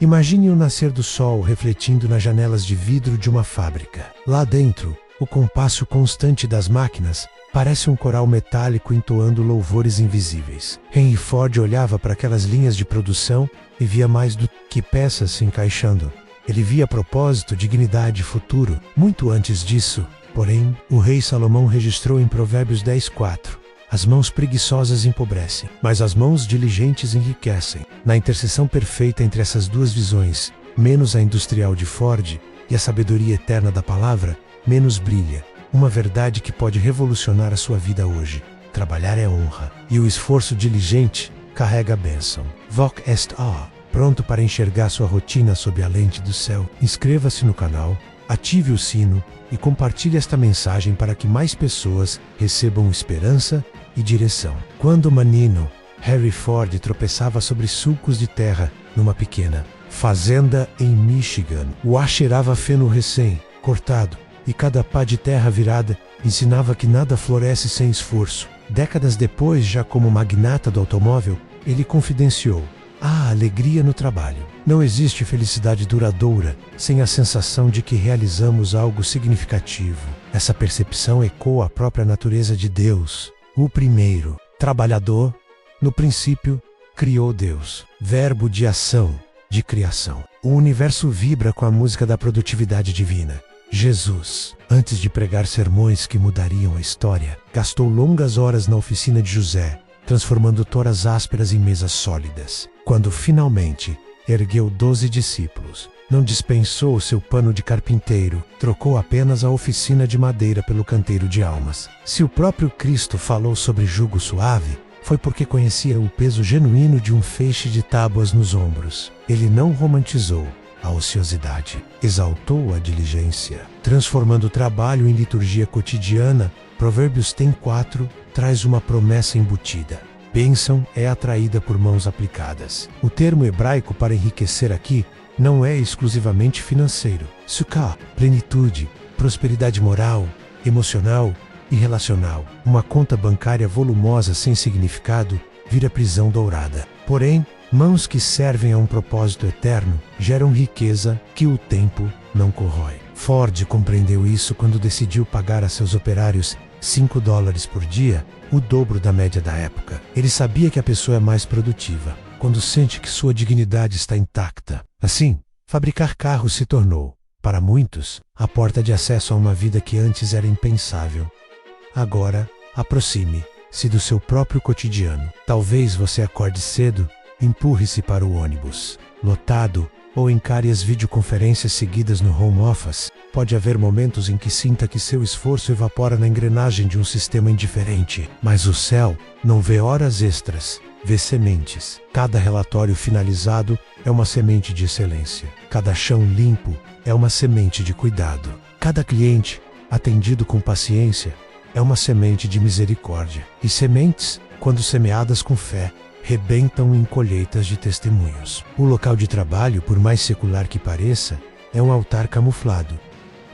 Imagine o nascer do sol refletindo nas janelas de vidro de uma fábrica. Lá dentro, o compasso constante das máquinas parece um coral metálico entoando louvores invisíveis. Henry Ford olhava para aquelas linhas de produção e via mais do que peças se encaixando. Ele via propósito, dignidade e futuro. Muito antes disso, porém, o rei Salomão registrou em Provérbios 10:4: as mãos preguiçosas empobrecem, mas as mãos diligentes enriquecem. Na interseção perfeita entre essas duas visões, menos a industrial de Ford e a sabedoria eterna da palavra, menos brilha uma verdade que pode revolucionar a sua vida hoje. Trabalhar é honra, e o esforço diligente carrega a bênção. Voc est a. Pronto para enxergar sua rotina sob a lente do céu? Inscreva-se no canal, ative o sino e compartilhe esta mensagem para que mais pessoas recebam esperança e direção. Quando menino, Henry Ford tropeçava sobre sulcos de terra numa pequena fazenda em Michigan. O ar cheirava feno recém-cortado e cada pá de terra virada ensinava que nada floresce sem esforço. Décadas depois, já como magnata do automóvel, ele confidenciou: há alegria no trabalho. Não existe felicidade duradoura sem a sensação de que realizamos algo significativo. Essa percepção ecoa a própria natureza de Deus. O primeiro, trabalhador, no princípio, criou Deus. Verbo de ação, de criação. O universo vibra com a música da produtividade divina. Jesus, antes de pregar sermões que mudariam a história, gastou longas horas na oficina de José, transformando toras ásperas em mesas sólidas. Quando finalmente ergueu 12 discípulos, não dispensou seu pano de carpinteiro, trocou apenas a oficina de madeira pelo canteiro de almas. Se o próprio Cristo falou sobre jugo suave, foi porque conhecia o peso genuíno de um feixe de tábuas nos ombros. Ele não romantizou a ociosidade, exaltou a diligência, transformando o trabalho em liturgia cotidiana. Provérbios 10:4 traz uma promessa embutida: bênção é atraída por mãos aplicadas. O termo hebraico para enriquecer aqui não é exclusivamente financeiro. Sukkah, plenitude, prosperidade moral, emocional e relacional. Uma conta bancária volumosa sem significado vira prisão dourada. Porém, mãos que servem a um propósito eterno geram riqueza que o tempo não corrói. Ford compreendeu isso quando decidiu pagar a seus operários $5 por dia, o dobro da média da época. Ele sabia que a pessoa é mais produtiva quando sente que sua dignidade está intacta. Assim, fabricar carros se tornou, para muitos, a porta de acesso a uma vida que antes era impensável. Agora, aproxime-se do seu próprio cotidiano. Talvez você acorde cedo, empurre-se para o ônibus lotado ou encare as videoconferências seguidas no home office. Pode haver momentos em que sinta que seu esforço evapora na engrenagem de um sistema indiferente. Mas o céu não vê horas extras, vê sementes. Cada relatório finalizado é uma semente de excelência. Cada chão limpo é uma semente de cuidado. Cada cliente atendido com paciência é uma semente de misericórdia. E sementes, quando semeadas com fé, rebentam em colheitas de testemunhos. O local de trabalho, por mais secular que pareça, é um altar camuflado.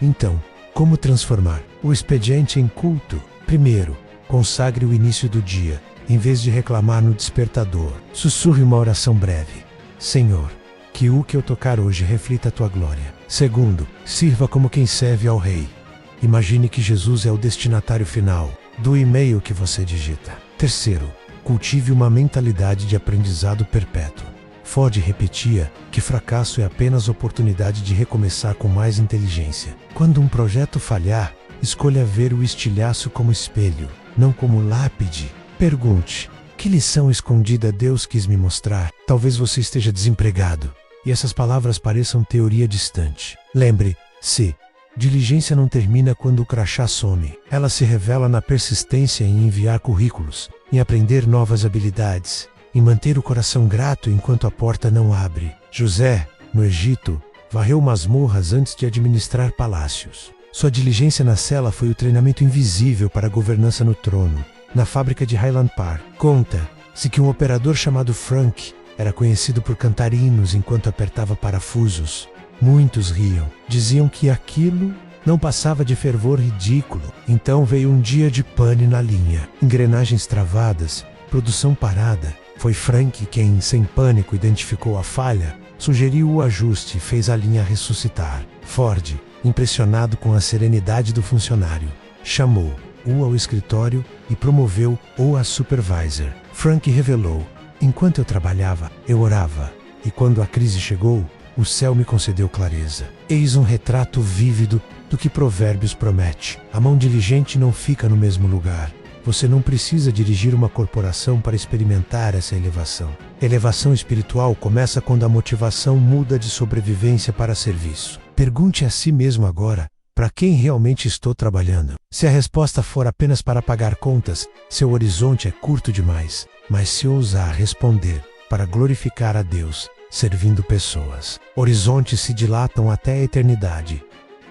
Então, como transformar o expediente em culto? Primeiro, consagre o início do dia. Em vez de reclamar no despertador, sussurre uma oração breve: Senhor, que o que eu tocar hoje reflita a tua glória. Segundo, sirva como quem serve ao rei. Imagine que Jesus é o destinatário final do e-mail que você digita. Terceiro, cultive uma mentalidade de aprendizado perpétuo. Ford repetia que fracasso é apenas oportunidade de recomeçar com mais inteligência. Quando um projeto falhar, escolha ver o estilhaço como espelho, não como lápide. Pergunte: que lição escondida Deus quis me mostrar? Talvez você esteja desempregado e essas palavras pareçam teoria distante. Lembre-se: diligência não termina quando o crachá some. Ela se revela na persistência em enviar currículos, em aprender novas habilidades, em manter o coração grato enquanto a porta não abre. José, no Egito, varreu masmorras antes de administrar palácios. Sua diligência na cela foi o treinamento invisível para a governança no trono. Na fábrica de Highland Park, conta-se que um operador chamado Frank era conhecido por cantar hinos enquanto apertava parafusos. Muitos riam, diziam que aquilo não passava de fervor ridículo. Então veio um dia de pane na linha. Engrenagens travadas, produção parada. Foi Frank quem, sem pânico, identificou a falha Sugeriu o ajuste e fez a linha ressuscitar. Ford, impressionado com a serenidade do funcionário, chamou-o ao escritório e promoveu-o a supervisor. Frank revelou: enquanto eu trabalhava, eu orava, e quando a crise chegou, o céu me concedeu clareza. Eis um retrato vívido do que Provérbios promete. A mão diligente não fica no mesmo lugar. Você não precisa dirigir uma corporação para experimentar essa elevação. Elevação espiritual começa quando a motivação muda de sobrevivência para serviço. Pergunte a si mesmo agora: para quem realmente estou trabalhando? Se a resposta for apenas para pagar contas, seu horizonte é curto demais. Mas se ousar responder: para glorificar a Deus, servindo pessoas, horizontes se dilatam até a eternidade.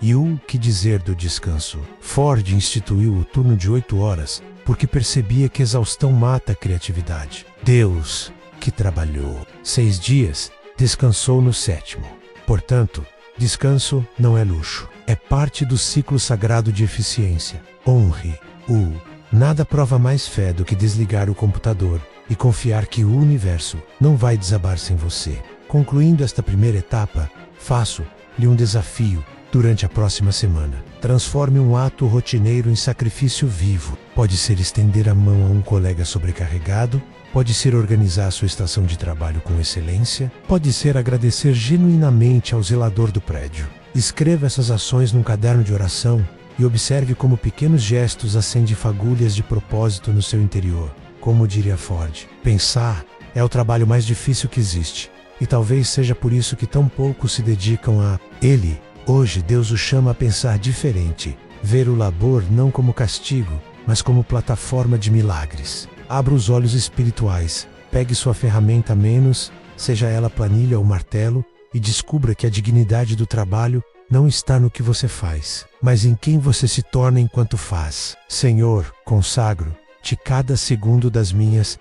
E o que dizer do descanso? Ford instituiu o turno de 8 horas porque percebia que exaustão mata a criatividade. Deus, que trabalhou 6 dias, descansou no 7º. Portanto, descanso não é luxo, é parte do ciclo sagrado de eficiência. Honre-o. Nada prova mais fé do que desligar o computador e confiar que o universo não vai desabar sem você. Concluindo esta primeira etapa, faço-lhe um desafio. Durante a próxima semana, transforme um ato rotineiro em sacrifício vivo. Pode ser estender a mão a um colega sobrecarregado, pode ser organizar sua estação de trabalho com excelência, pode ser agradecer genuinamente ao zelador do prédio. Escreva essas ações num caderno de oração e observe como pequenos gestos acendem fagulhas de propósito no seu interior. Como diria Ford, pensar é o trabalho mais difícil que existe, e talvez seja por isso que tão poucos se dedicam a ele. Hoje Deus o chama a pensar diferente, ver o labor não como castigo, mas como plataforma de milagres. Abra os olhos espirituais, pegue sua ferramenta a menos, seja ela planilha ou martelo, e descubra que a dignidade do trabalho não está no que você faz, mas em quem você se torna enquanto faz. Senhor, consagro-te cada segundo das minhas,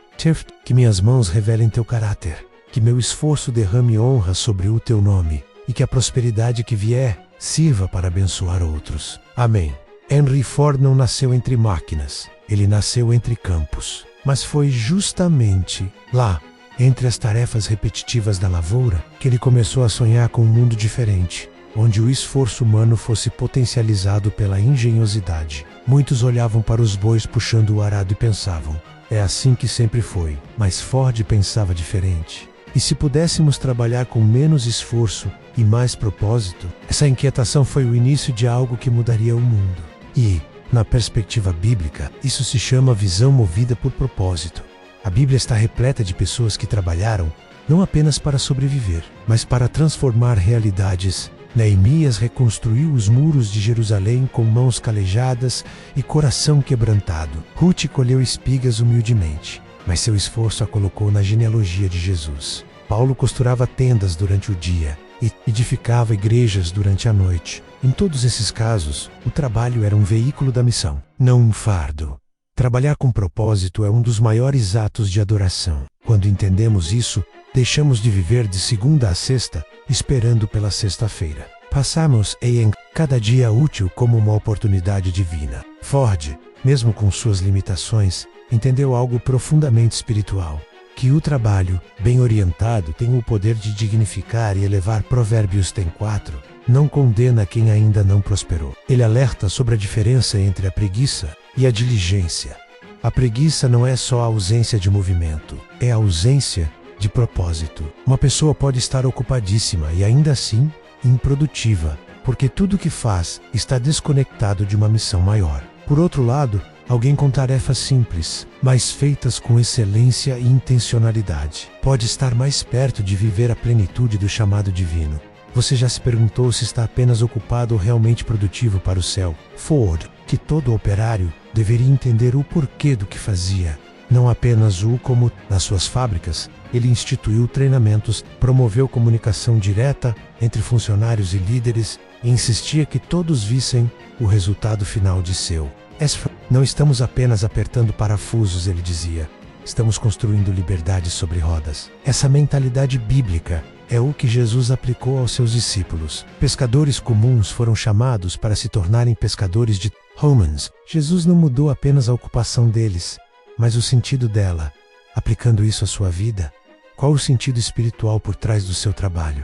que minhas mãos revelem teu caráter, que meu esforço derrame honra sobre o teu nome, e que a prosperidade que vier sirva para abençoar outros. Amém. Henry Ford não nasceu entre máquinas, ele nasceu entre campos. Mas foi justamente lá, entre as tarefas repetitivas da lavoura, que ele começou a sonhar com um mundo diferente, onde o esforço humano fosse potencializado pela engenhosidade. Muitos olhavam para os bois puxando o arado e pensavam: é assim que sempre foi. Mas Ford pensava diferente. E se pudéssemos trabalhar com menos esforço e mais propósito? Essa inquietação foi o início de algo que mudaria o mundo. E, na perspectiva bíblica, isso se chama visão movida por propósito. A Bíblia está repleta de pessoas que trabalharam não apenas para sobreviver, mas para transformar realidades. Neemias reconstruiu os muros de Jerusalém com mãos calejadas e coração quebrantado. Ruth colheu espigas humildemente, mas seu esforço a colocou na genealogia de Jesus. Paulo costurava tendas durante o dia e edificava igrejas durante a noite. Em todos esses casos, o trabalho era um veículo da missão, não um fardo. Trabalhar com propósito é um dos maiores atos de adoração. Quando entendemos isso, deixamos de viver de segunda a sexta, esperando pela sexta-feira. Passamos em cada dia útil como uma oportunidade divina. Ford, mesmo com suas limitações, entendeu algo profundamente espiritual, que o trabalho, bem orientado, tem o poder de dignificar e elevar. Provérbios 4, não condena quem ainda não prosperou. Ele alerta sobre a diferença entre a preguiça e a diligência. A preguiça não é só a ausência de movimento, é a ausência de propósito. Uma pessoa pode estar ocupadíssima e ainda assim improdutiva, porque tudo o que faz está desconectado de uma missão maior. Por outro lado, alguém com tarefas simples, mas feitas com excelência e intencionalidade, pode estar mais perto de viver a plenitude do chamado divino. Você já se perguntou se está apenas ocupado ou realmente produtivo para o céu? Ford, que todo operário deveria entender o porquê do que fazia, não apenas o como. Nas suas fábricas, ele instituiu treinamentos, promoveu comunicação direta entre funcionários e líderes e insistia que todos vissem o resultado final de seu. Não estamos apenas apertando parafusos, ele dizia. Estamos construindo liberdade sobre rodas. Essa mentalidade bíblica é o que Jesus aplicou aos seus discípulos. Pescadores comuns foram chamados para se tornarem pescadores de homens. Jesus não mudou apenas a ocupação deles, mas o sentido dela. Aplicando isso à sua vida, Qual o sentido espiritual por trás do seu trabalho?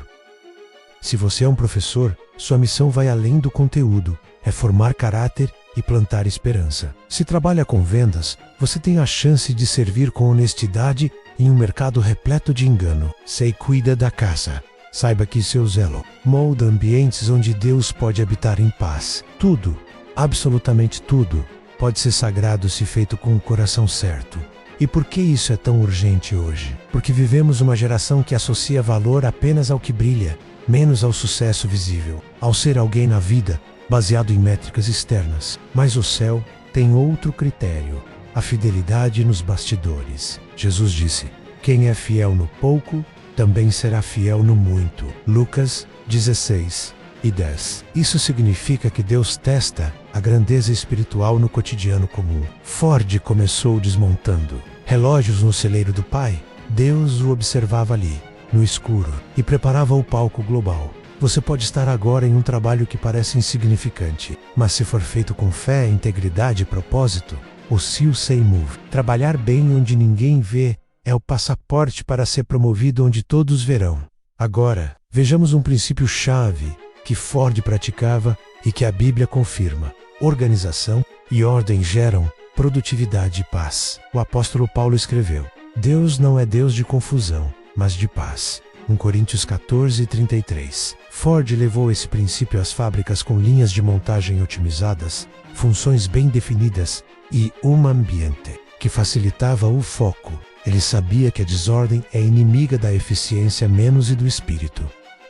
Se você é um professor, sua missão vai além do conteúdo, é formar caráter e plantar esperança. Se trabalha com vendas, você tem a chance de servir com honestidade em um mercado repleto de engano. Se cuida da casa, saiba que seu zelo molda ambientes onde Deus pode habitar em paz. Tudo, absolutamente tudo, pode ser sagrado se feito com o coração certo. E por que isso é tão urgente hoje? Porque vivemos uma geração que associa valor apenas ao que brilha, menos ao sucesso visível, ao ser alguém na vida, baseado em métricas externas. Mas o céu tem outro critério, a fidelidade nos bastidores. Jesus disse: quem é fiel no pouco, também será fiel no muito. Lucas 16:10. Isso significa que Deus testa a grandeza espiritual no cotidiano comum. Ford começou desmontando relógios no celeiro do pai. Deus o observava ali, no escuro, e preparava o palco global. Você pode estar agora em um trabalho que parece insignificante, mas se for feito com fé, integridade e propósito, o See Say Move. Trabalhar bem onde ninguém vê é o passaporte para ser promovido onde todos verão. Agora, vejamos um princípio-chave que Ford praticava e que a Bíblia confirma. Organização e ordem geram produtividade e paz. O apóstolo Paulo escreveu: Deus não é Deus de confusão, mas de paz. 1 Coríntios 14:33. Ford levou esse princípio às fábricas com linhas de montagem otimizadas, funções bem definidas e um ambiente que facilitava o foco. Ele sabia que a desordem é inimiga da eficiência menos e do espírito.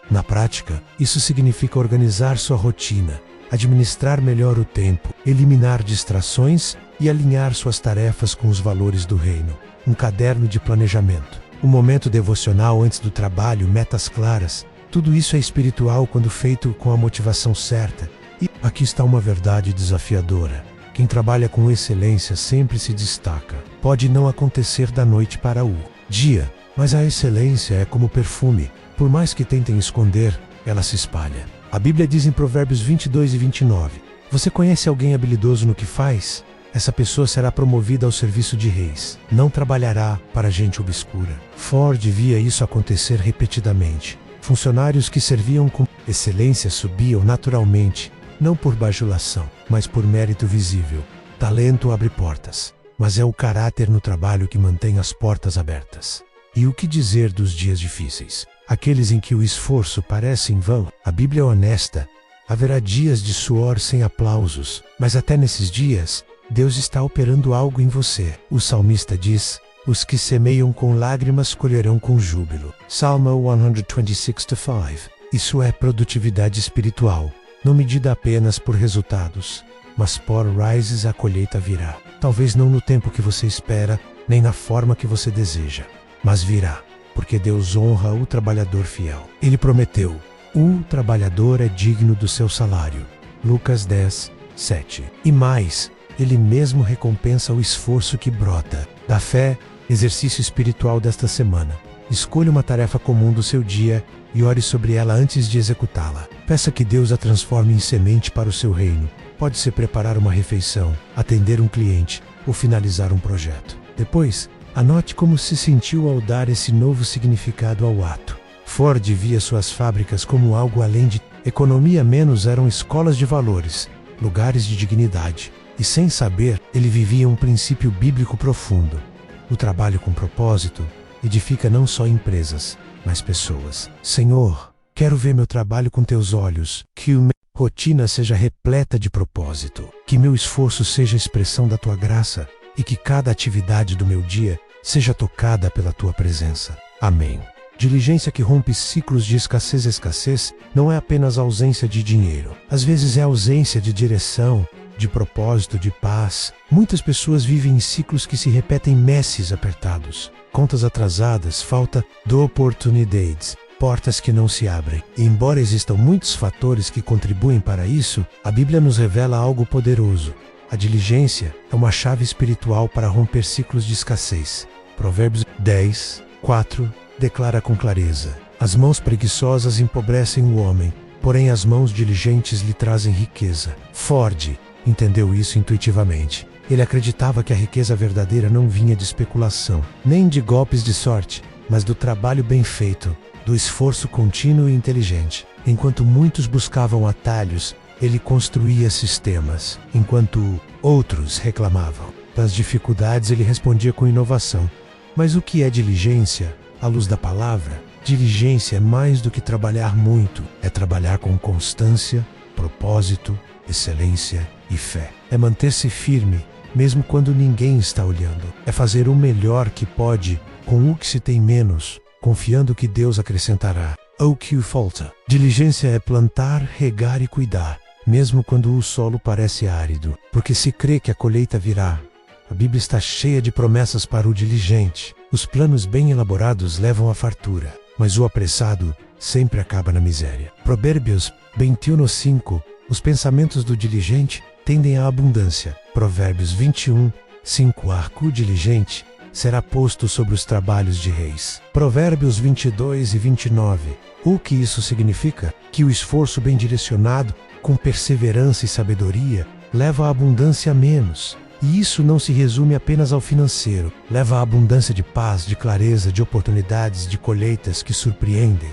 Na prática, isso significa organizar sua rotina, administrar melhor o tempo, eliminar distrações e alinhar suas tarefas com os valores do reino. Um caderno de planejamento, um momento devocional antes do trabalho, metas claras. Tudo isso é espiritual quando feito com a motivação certa. E aqui está uma verdade desafiadora. Quem trabalha com excelência sempre se destaca. Pode não acontecer da noite para o dia, mas a excelência é como perfume. Por mais que tentem esconder, ela se espalha. A Bíblia diz em Provérbios 22:29, você conhece alguém habilidoso no que faz? Essa pessoa será promovida ao serviço de reis. Não trabalhará para gente obscura. Ford via isso acontecer repetidamente. Funcionários que serviam com excelência subiam naturalmente, não por bajulação, mas por mérito visível. Talento abre portas, mas é o caráter no trabalho que mantém as portas abertas. E o que dizer dos dias difíceis? Aqueles em que o esforço parece em vão? A Bíblia é honesta. Haverá dias de suor sem aplausos, mas até nesses dias, Deus está operando algo em você. O salmista diz: os que semeiam com lágrimas colherão com júbilo. Salmo 126:5. Isso é produtividade espiritual, não medida apenas por resultados, mas por rises a colheita virá. Talvez não no tempo que você espera, nem na forma que você deseja, mas virá, porque Deus honra o trabalhador fiel. Ele prometeu: o trabalhador é digno do seu salário. Lucas 10:7. E mais, Ele mesmo recompensa o esforço que brota da fé. Exercício espiritual desta semana. Escolha uma tarefa comum do seu dia e ore sobre ela antes de executá-la. Peça que Deus a transforme em semente para o seu reino. Pode ser preparar uma refeição, atender um cliente ou finalizar um projeto. Depois, anote como se sentiu ao dar esse novo significado ao ato. Ford via suas fábricas como algo além de economia, menos eram escolas de valores, lugares de dignidade. E sem saber, ele vivia um princípio bíblico profundo. O trabalho com propósito edifica não só empresas, mas pessoas. Senhor, quero ver meu trabalho com teus olhos, que minha rotina seja repleta de propósito, que meu esforço seja expressão da tua graça e que cada atividade do meu dia seja tocada pela tua presença. Amém. Diligência que rompe ciclos de escassez. Escassez não é apenas ausência de dinheiro. Às vezes é ausência de direção, de propósito, de paz. Muitas pessoas vivem em ciclos que se repetem, meses apertados, contas atrasadas, falta de oportunidades, portas que não se abrem. E embora existam muitos fatores que contribuem para isso, a Bíblia nos revela algo poderoso. A diligência é uma chave espiritual para romper ciclos de escassez. Provérbios 10:4 declara com clareza: as mãos preguiçosas empobrecem o homem, porém as mãos diligentes lhe trazem riqueza. Ford entendeu isso intuitivamente. Ele acreditava que a riqueza verdadeira não vinha de especulação, nem de golpes de sorte, mas do trabalho bem feito, do esforço contínuo e inteligente. Enquanto muitos buscavam atalhos, ele construía sistemas. Enquanto outros reclamavam das dificuldades, ele respondia com inovação. Mas o que é diligência? À luz da palavra, diligência é mais do que trabalhar muito. É trabalhar com constância, propósito, excelência e fé. É manter-se firme, mesmo quando ninguém está olhando. É fazer o melhor que pode com o que se tem menos, confiando que Deus acrescentará ao que o falta. Diligência é plantar, regar e cuidar, mesmo quando o solo parece árido, porque se crê que a colheita virá. A Bíblia está cheia de promessas para o diligente. Os planos bem elaborados levam à fartura, mas o apressado sempre acaba na miséria. Provérbios 21:5. Os pensamentos do diligente tendem à abundância. Provérbios 21:5. Arco diligente será posto sobre os trabalhos de reis. Provérbios 22:29. O que isso significa? Que o esforço bem direcionado, com perseverança e sabedoria, leva a abundância a menos. E isso não se resume apenas ao financeiro. Leva a abundância de paz, de clareza, de oportunidades, de colheitas que surpreendem.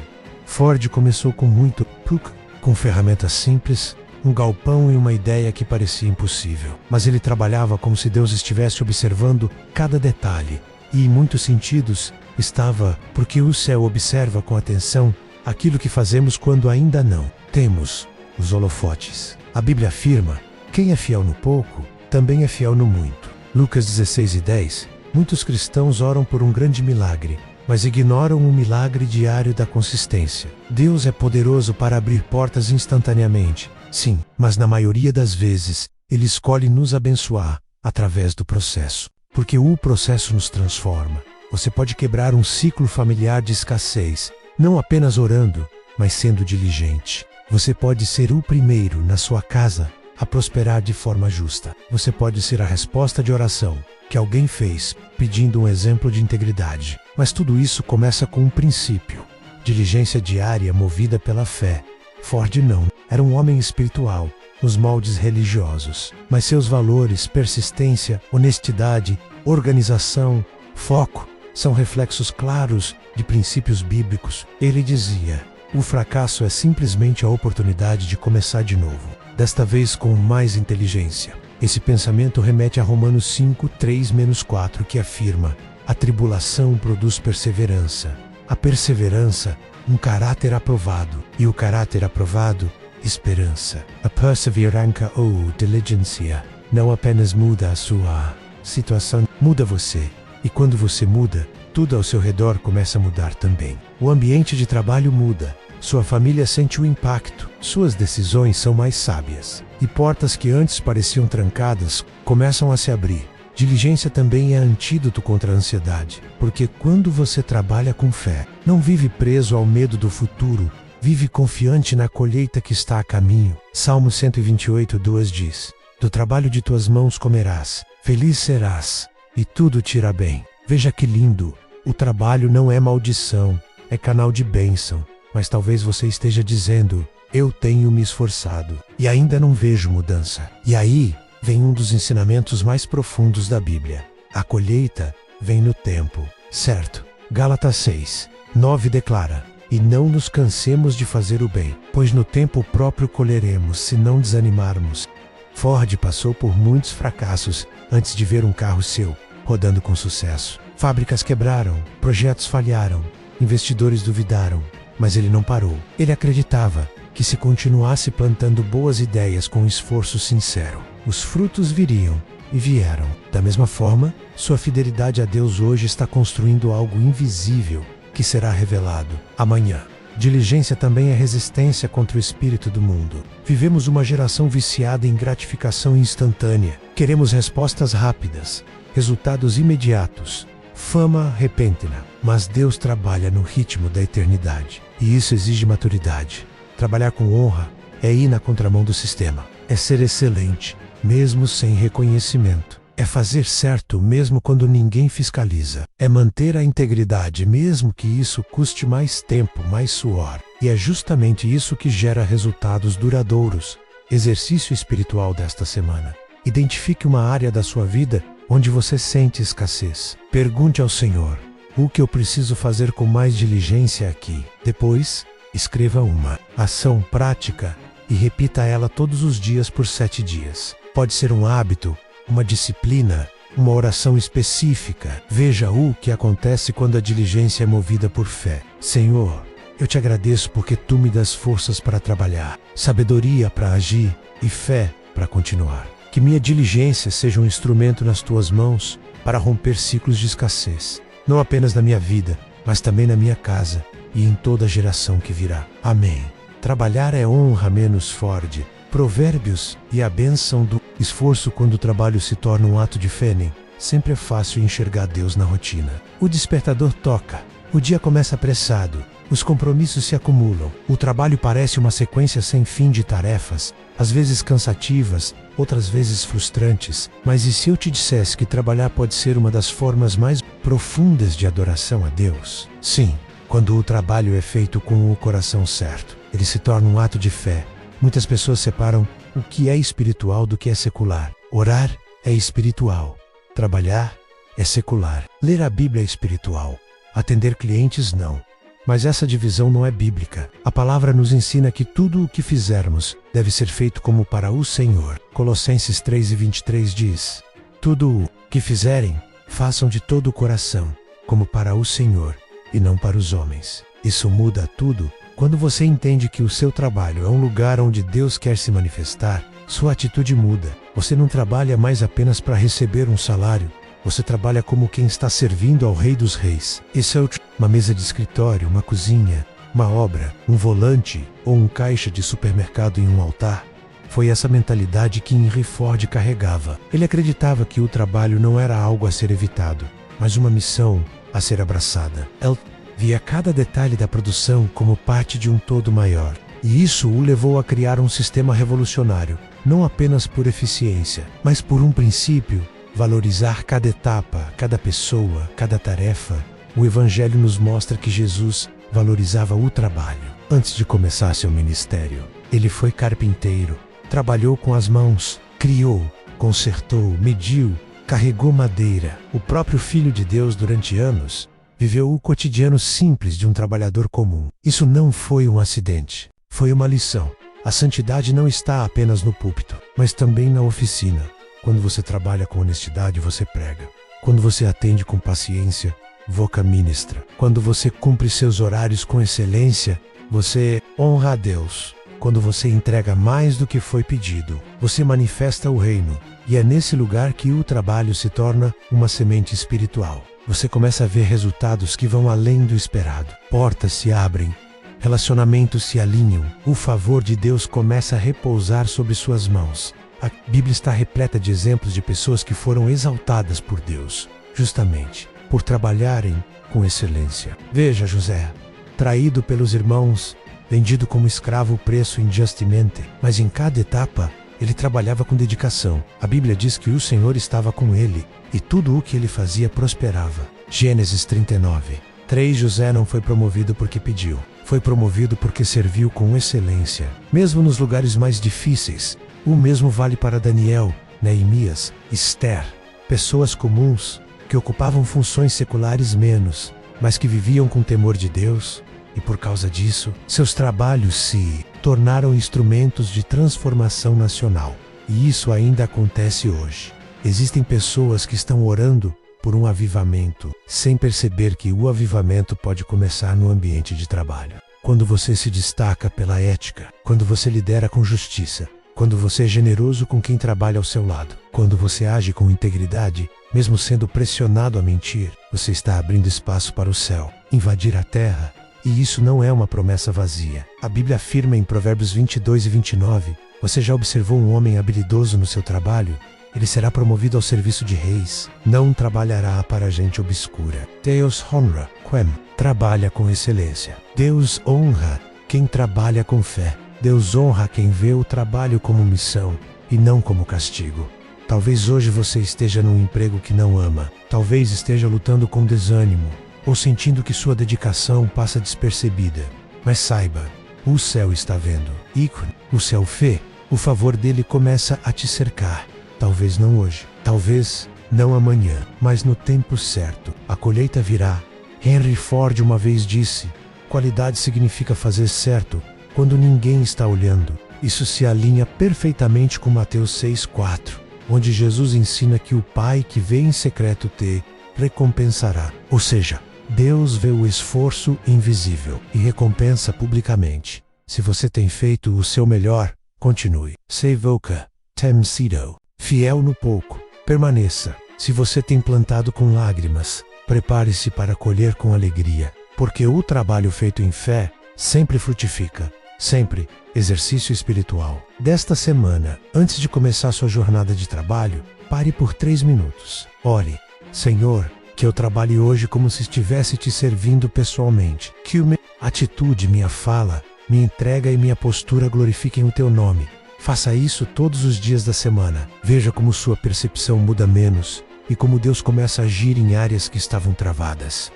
Ford começou com muito pouco, com ferramentas simples, um galpão e uma ideia que parecia impossível. Mas ele trabalhava como se Deus estivesse observando cada detalhe. E, em muitos sentidos, estava, porque o céu observa com atenção aquilo que fazemos quando ainda não temos os holofotes. A Bíblia afirma: quem é fiel no pouco, também é fiel no muito. Lucas 16:10. Muitos cristãos oram por um grande milagre, mas ignoram o milagre diário da consistência. Deus é poderoso para abrir portas instantaneamente. Sim, mas na maioria das vezes, Ele escolhe nos abençoar através do processo, porque o processo nos transforma. Você pode quebrar um ciclo familiar de escassez, não apenas orando, mas sendo diligente. Você pode ser o primeiro na sua casa a prosperar de forma justa. Você pode ser a resposta de oração que alguém fez, pedindo um exemplo de integridade. Mas tudo isso começa com um princípio: diligência diária movida pela fé. Ford não era um homem espiritual, nos moldes religiosos, mas seus valores, persistência, honestidade, organização, foco, são reflexos claros de princípios bíblicos. Ele dizia: o fracasso é simplesmente a oportunidade de começar de novo, desta vez com mais inteligência. Esse pensamento remete a Romanos 5:3-4, que afirma: a tribulação produz perseverança. A perseverança, um caráter aprovado. E o caráter aprovado, esperança. A perseverança ou diligência não apenas muda a sua situação, muda você. E quando você muda, tudo ao seu redor começa a mudar também. O ambiente de trabalho muda. Sua família sente o impacto. Suas decisões são mais sábias. E portas que antes pareciam trancadas começam a se abrir. Diligência também é antídoto contra a ansiedade, porque quando você trabalha com fé, não vive preso ao medo do futuro, vive confiante na colheita que está a caminho. Salmo 128:2 diz: do trabalho de tuas mãos comerás, feliz serás, e tudo te irá bem. Veja que lindo! O trabalho não é maldição, é canal de bênção. Mas talvez você esteja dizendo: eu tenho me esforçado e ainda não vejo mudança. E aí vem um dos ensinamentos mais profundos da Bíblia: a colheita vem no tempo certo. Gálatas 6:9 declara: e não nos cansemos de fazer o bem, pois no tempo próprio colheremos, se não desanimarmos. Ford passou por muitos fracassos antes de ver um carro seu rodando com sucesso. Fábricas quebraram, projetos falharam, investidores duvidaram, mas ele não parou. Ele acreditava que se continuasse plantando boas ideias com esforço sincero, os frutos viriam, e vieram. Da mesma forma, sua fidelidade a Deus hoje está construindo algo invisível que será revelado amanhã. Diligência também é resistência contra o espírito do mundo. Vivemos uma geração viciada em gratificação instantânea. Queremos respostas rápidas, resultados imediatos, fama repêntina. Mas Deus trabalha no ritmo da eternidade. E isso exige maturidade. Trabalhar com honra é ir na contramão do sistema. É ser excelente, mesmo sem reconhecimento. É fazer certo mesmo quando ninguém fiscaliza. É manter a integridade mesmo que isso custe mais tempo, mais suor. E é justamente isso que gera resultados duradouros. Exercício espiritual desta semana: identifique uma área da sua vida onde você sente escassez. Pergunte ao Senhor: O que eu preciso fazer com mais diligência aqui? Depois, escreva uma ação prática e repita ela todos os dias por 7 dias. Pode ser um hábito, uma disciplina, uma oração específica. Veja o que acontece quando a diligência é movida por fé. Senhor, eu te agradeço porque tu me dás forças para trabalhar, sabedoria para agir e fé para continuar. Que minha diligência seja um instrumento nas tuas mãos para romper ciclos de escassez, não apenas na minha vida, mas também na minha casa e em toda a geração que virá. Amém. Trabalhar é honra menos Ford. Provérbios e a bênção do esforço quando o trabalho se torna um ato de fé. Sempre é fácil enxergar Deus na rotina. O despertador toca. O dia começa apressado. Os compromissos se acumulam. O trabalho parece uma sequência sem fim de tarefas, às vezes cansativas, outras vezes frustrantes. Mas e se eu te dissesse que trabalhar pode ser uma das formas mais profundas de adoração a Deus? Sim, quando o trabalho é feito com o coração certo, ele se torna um ato de fé. Muitas pessoas separam o que é espiritual do que é secular. Orar é espiritual. Trabalhar é secular. Ler a Bíblia é espiritual. Atender clientes não. Mas essa divisão não é bíblica. A palavra nos ensina que tudo o que fizermos deve ser feito como para o Senhor. Colossenses 3:23 diz: tudo o que fizerem, façam de todo o coração, como para o Senhor e não para os homens. Isso muda tudo. Quando você entende que o seu trabalho é um lugar onde Deus quer se manifestar, sua atitude muda. Você não trabalha mais apenas para receber um salário. Você trabalha como quem está servindo ao Rei dos Reis. Isso é uma mesa de escritório, uma cozinha, uma obra, um volante ou um caixa de supermercado em um altar. Foi essa mentalidade que Henry Ford carregava. Ele acreditava que o trabalho não era algo a ser evitado, mas uma missão a ser abraçada. Ele via cada detalhe da produção como parte de um todo maior. E isso o levou a criar um sistema revolucionário, não apenas por eficiência, mas por um princípio: valorizar cada etapa, cada pessoa, cada tarefa. O Evangelho nos mostra que Jesus valorizava o trabalho. Antes de começar seu ministério, ele foi carpinteiro, trabalhou com as mãos, criou, consertou, mediu, carregou madeira. O próprio Filho de Deus, durante anos, viveu o cotidiano simples de um trabalhador comum. Isso não foi um acidente, foi uma lição. A santidade não está apenas no púlpito, mas também na oficina. Quando você trabalha com honestidade, você prega. Quando você atende com paciência, você ministra. Quando você cumpre seus horários com excelência, você honra a Deus. Quando você entrega mais do que foi pedido, você manifesta o reino. E é nesse lugar que o trabalho se torna uma semente espiritual. Você começa a ver resultados que vão além do esperado. Portas se abrem, relacionamentos se alinham, o favor de Deus começa a repousar sobre suas mãos. A Bíblia está repleta de exemplos de pessoas que foram exaltadas por Deus, justamente por trabalharem com excelência. Veja José, traído pelos irmãos, vendido como escravo ao preço injustamente, mas em cada etapa ele trabalhava com dedicação. A Bíblia diz que o Senhor estava com ele e tudo o que ele fazia prosperava. Gênesis 39:3. José não foi promovido porque pediu, foi promovido porque serviu com excelência, mesmo nos lugares mais difíceis. O mesmo vale para Daniel, Neemias, Esther, pessoas comuns que ocupavam funções seculares menos, mas que viviam com temor de Deus, e por causa disso, seus trabalhos se tornaram instrumentos de transformação nacional. E isso ainda acontece hoje. Existem pessoas que estão orando por um avivamento, sem perceber que o avivamento pode começar no ambiente de trabalho. Quando você se destaca pela ética, quando você lidera com justiça, quando você é generoso com quem trabalha ao seu lado, quando você age com integridade, mesmo sendo pressionado a mentir, você está abrindo espaço para o céu invadir a terra. E isso não é uma promessa vazia. A Bíblia afirma em Provérbios 22:29, você já observou um homem habilidoso no seu trabalho? Ele será promovido ao serviço de reis. Não trabalhará para gente obscura. Deus honra quem trabalha com excelência. Deus honra quem trabalha com fé. Deus honra quem vê o trabalho como missão e não como castigo. Talvez hoje você esteja num emprego que não ama. Talvez esteja lutando com desânimo ou sentindo que sua dedicação passa despercebida. Mas saiba, o céu está vendo. Ícone, o céu vê. O favor dele começa a te cercar. Talvez não hoje, talvez não amanhã, mas no tempo certo. A colheita virá Henry Ford uma vez disse: qualidade significa fazer certo quando ninguém está olhando. Isso se alinha perfeitamente com Mateus 6,4, onde Jesus ensina que o Pai que vê em secreto te recompensará. Ou seja, Deus vê o esforço invisível e recompensa publicamente. Se você tem feito o seu melhor, continue. Savoca, Temsido. Fiel no pouco, permaneça. Se você tem plantado com lágrimas, prepare-se para colher com alegria, porque o trabalho feito em fé sempre frutifica. Sempre exercício espiritual. Desta semana, antes de começar sua jornada de trabalho, pare por 3 minutos. Ore: Senhor, que eu trabalhe hoje como se estivesse te servindo pessoalmente. Que minha atitude, minha fala, minha entrega e minha postura glorifiquem o teu nome. Faça isso todos os dias da semana. Veja como sua percepção muda menos e como Deus começa a agir em áreas que estavam travadas.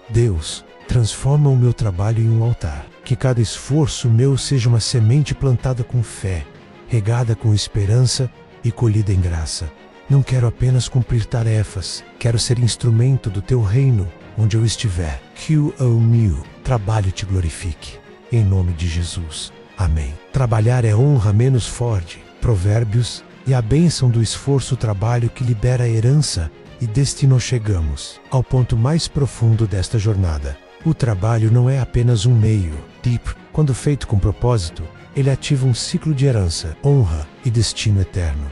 Deus, transforma o meu trabalho em um altar. Que cada esforço meu seja uma semente plantada com fé, regada com esperança e colhida em graça. Não quero apenas cumprir tarefas, quero ser instrumento do teu reino onde eu estiver. Que o meu trabalho te glorifique. Em nome de Jesus. Amém. Trabalhar é honra menos Ford. Provérbios. E a bênção do esforço trabalho que libera a herança e destino. Chegamos ao ponto mais profundo desta jornada. O trabalho não é apenas um meio. Quando feito com propósito, ele ativa um ciclo de herança, honra e destino eterno.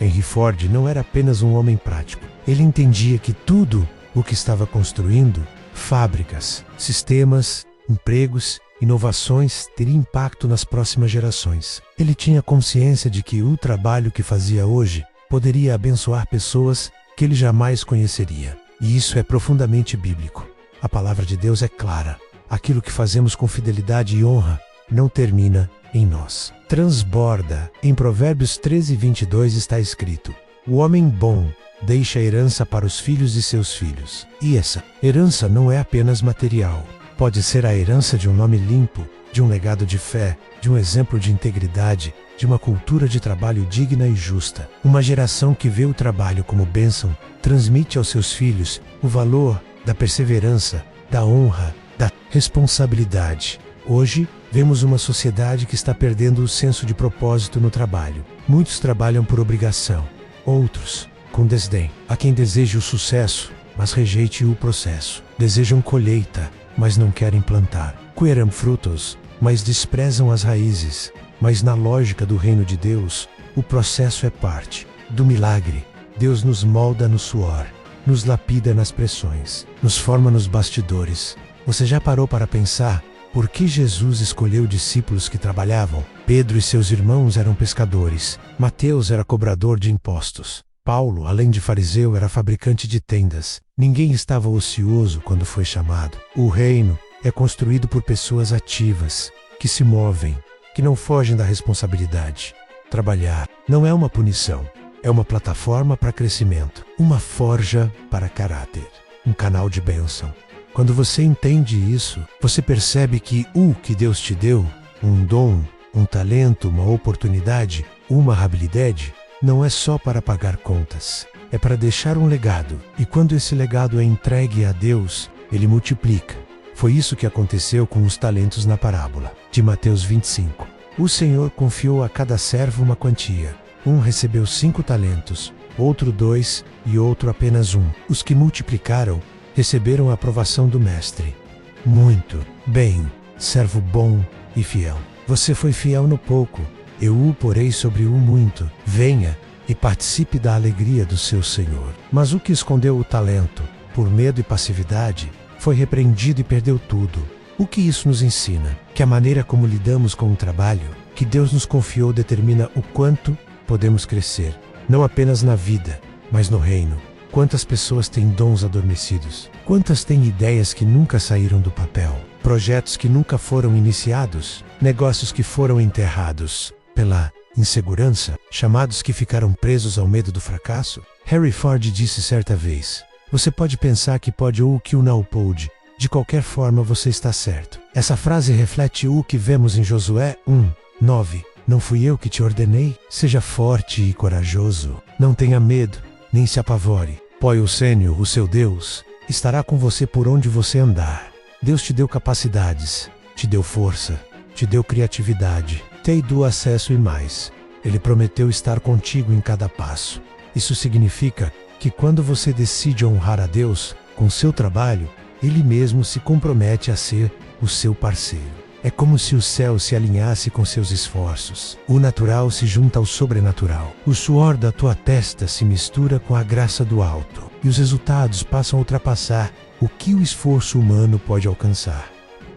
Henry Ford não era apenas um homem prático. Ele entendia que tudo o que estava construindo, fábricas, sistemas, empregos, inovações, teria impacto nas próximas gerações. Ele tinha consciência de que o trabalho que fazia hoje poderia abençoar pessoas que ele jamais conheceria. E isso é profundamente bíblico. A palavra de Deus é clara. Aquilo que fazemos com fidelidade e honra não termina em nós. Transborda. Em Provérbios 13:22 está escrito: o homem bom deixa herança para os filhos de seus filhos. E essa herança não é apenas material. Pode ser a herança de um nome limpo, de um legado de fé, de um exemplo de integridade, de uma cultura de trabalho digna e justa. Uma geração que vê o trabalho como bênção transmite aos seus filhos o valor da perseverança, da honra, da responsabilidade. Hoje, vemos uma sociedade que está perdendo o senso de propósito no trabalho. Muitos trabalham por obrigação, outros com desdém. Há quem deseje o sucesso, mas rejeite o processo. Desejam colheita, mas não querem plantar. Colherão frutos, mas desprezam as raízes. Mas na lógica do reino de Deus, o processo é parte do milagre. Deus nos molda no suor, nos lapida nas pressões, nos forma nos bastidores. Você já parou para pensar por que Jesus escolheu discípulos que trabalhavam? Pedro e seus irmãos eram pescadores. Mateus era cobrador de impostos. Paulo, além de fariseu, era fabricante de tendas. Ninguém estava ocioso quando foi chamado. O reino é construído por pessoas ativas, que se movem, que não fogem da responsabilidade. Trabalhar não é uma punição, é uma plataforma para crescimento, uma forja para caráter, um canal de bênção. Quando você entende isso, você percebe que o que Deus te deu, um dom, um talento, uma oportunidade, uma habilidade, não é só para pagar contas, é para deixar um legado. E quando esse legado é entregue a Deus, ele multiplica. Foi isso que aconteceu com os talentos na parábola de Mateus 25. O Senhor confiou a cada servo uma quantia. Um recebeu 5 talentos, outro 2 e outro apenas 1. Os que multiplicaram receberam a aprovação do mestre. Muito bem, servo bom e fiel. Você foi fiel no pouco, eu o porei sobre o muito. Venha e participe da alegria do seu Senhor. Mas o que escondeu o talento, por medo e passividade, foi repreendido e perdeu tudo. O que isso nos ensina? Que a maneira como lidamos com o trabalho que Deus nos confiou determina o quanto podemos crescer, não apenas na vida, mas no reino. Quantas pessoas têm dons adormecidos? Quantas têm ideias que nunca saíram do papel? Projetos que nunca foram iniciados? Negócios que foram enterrados pela insegurança? Chamados que ficaram presos ao medo do fracasso? Henry Ford disse certa vez: você pode pensar que pode ou que o não pode. De qualquer forma, você está certo. Essa frase reflete o que vemos em Josué 1:9. Não fui eu que te ordenei? Seja forte e corajoso. Não tenha medo, nem se apavore. Pois o Senhor, o seu Deus, estará com você por onde você andar. Deus te deu capacidades, te deu força, te deu criatividade, te deu acesso e mais. Ele prometeu estar contigo em cada passo. Isso significa que quando você decide honrar a Deus com seu trabalho, Ele mesmo se compromete a ser o seu parceiro. É como se o céu se alinhasse com seus esforços. O natural se junta ao sobrenatural. O suor da tua testa se mistura com a graça do alto. E os resultados passam a ultrapassar o que o esforço humano pode alcançar.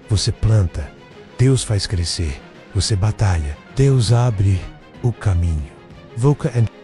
Você planta, Deus faz crescer. Você batalha, Deus abre o caminho.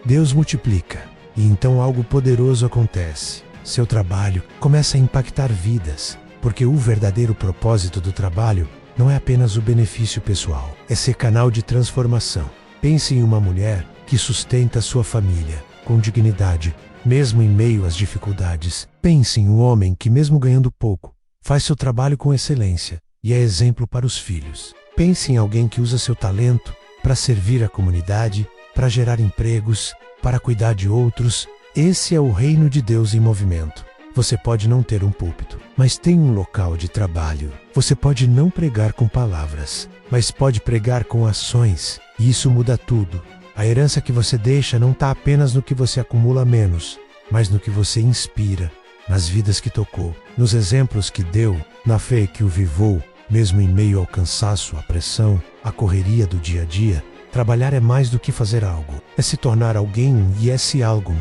Deus multiplica. E então algo poderoso acontece. Seu trabalho começa a impactar vidas, porque o verdadeiro propósito do trabalho não é apenas o benefício pessoal, é ser canal de transformação. Pense em uma mulher que sustenta sua família com dignidade, mesmo em meio às dificuldades. Pense em um homem que, mesmo ganhando pouco, faz seu trabalho com excelência e é exemplo para os filhos. Pense em alguém que usa seu talento para servir a comunidade, para gerar empregos, para cuidar de outros. Esse é o reino de Deus em movimento. Você pode não ter um púlpito, mas tem um local de trabalho. Você pode não pregar com palavras, mas pode pregar com ações. E isso muda tudo. A herança que você deixa não está apenas no que você acumula menos, mas no que você inspira, nas vidas que tocou, nos exemplos que deu, na fé que o vivou, mesmo em meio ao cansaço, à pressão, à correria do dia a dia. Trabalhar é mais do que fazer algo. É se tornar alguém e esse algo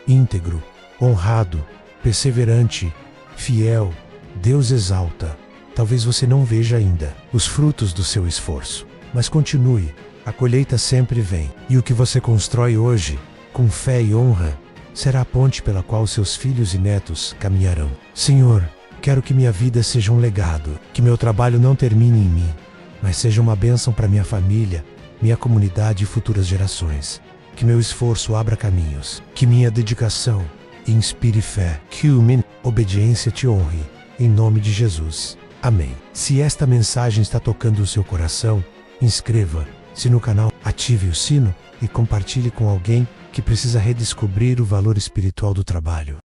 íntegro, honrado, perseverante, fiel. Deus exalta. Talvez você não veja ainda os frutos do seu esforço, mas continue. A colheita sempre vem. E o que você constrói hoje, com fé e honra, será a ponte pela qual seus filhos e netos caminharão. Senhor, quero que minha vida seja um legado, que meu trabalho não termine em mim, mas seja uma bênção para minha família, minha comunidade e futuras gerações. Que meu esforço abra caminhos, que minha dedicação inspire fé, que minha obediência te honre, em nome de Jesus. Amém. Se esta mensagem está tocando o seu coração, inscreva-se no canal, ative o sino e compartilhe com alguém que precisa redescobrir o valor espiritual do trabalho.